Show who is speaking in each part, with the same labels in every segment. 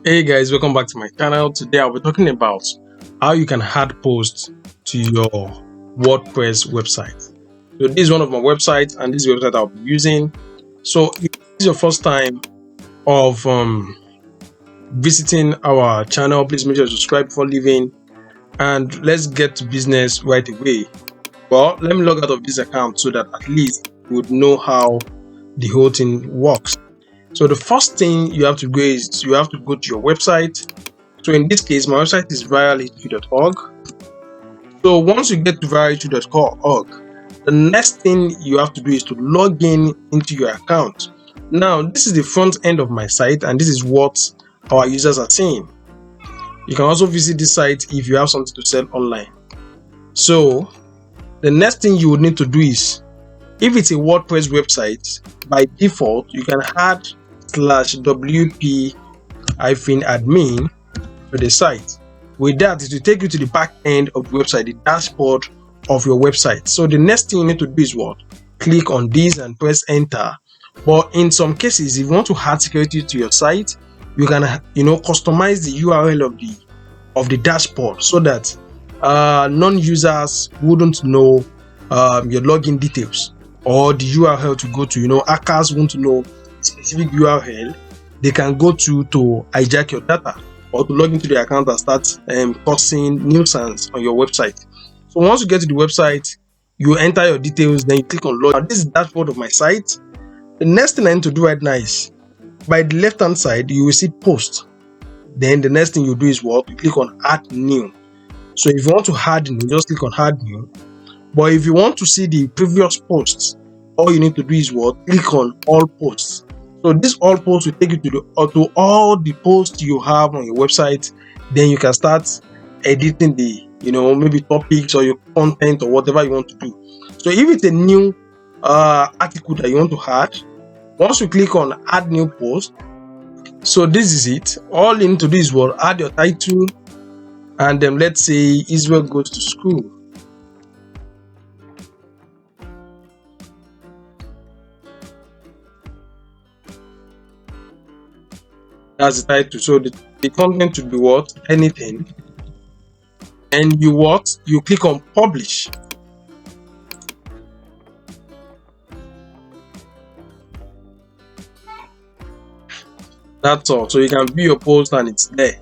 Speaker 1: Hey guys, welcome back to my channel. Today I'll be talking about how you can add posts to your WordPress website. So this is one of my websites and this is the website I'll be using. So if this is your first time of visiting our channel, please make sure to subscribe before leaving, and let's get to business right away. Well, let me log out of this account so that at least you would know how the whole thing works. So the first thing you have to do is you have to go to your website. So in this case, my website is viralhq.org. So once you get to viralhq.org, the next thing you have to do is to log in into your account. Now, this is the front end of my site, and this is what our users are seeing. You can also visit this site if you have something to sell online. So the next thing you would need to do is, if it's a WordPress website, by default, you can add /wp-admin to the site. With that, it will take you to the back end of the website, the dashboard of your website. So the next thing you need to do is what? Click on this and press enter. But in some cases, if you want to add security to your site, you can customize the URL of the dashboard so that non-users wouldn't know your login details or the URL to go to. Hackers want to know specific URL they can go to hijack your data or to log into the account and start causing nuisance on your website. So once you get to the website, you enter your details, then you click on log. Now, this is the dashboard of my site. The next thing I need to do right now is, by the left hand side, you will see post. Then the next thing you do is what? You click on add new. So if you want to add new, just click on add new. But if you want to see the previous posts, all you need to do is what? Click on all posts. So this all posts will take you to all the posts you have on your website. Then you can start editing the maybe topics or your content or whatever you want to do. So if it's a new article that you want to add, once you click on add new post, so this is it. All you need to do is what? Add your title, and then let's say Israel goes to school. That's the title. So the content should be what? Anything. And you click on publish. That's all. So you can view your post and it's there.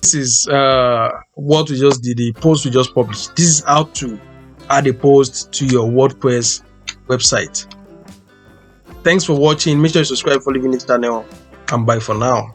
Speaker 1: This is what we just did, the post we just published. This is how to add a post to your WordPress website. Thanks for watching. Make sure you subscribe for leaving this channel, and bye for now.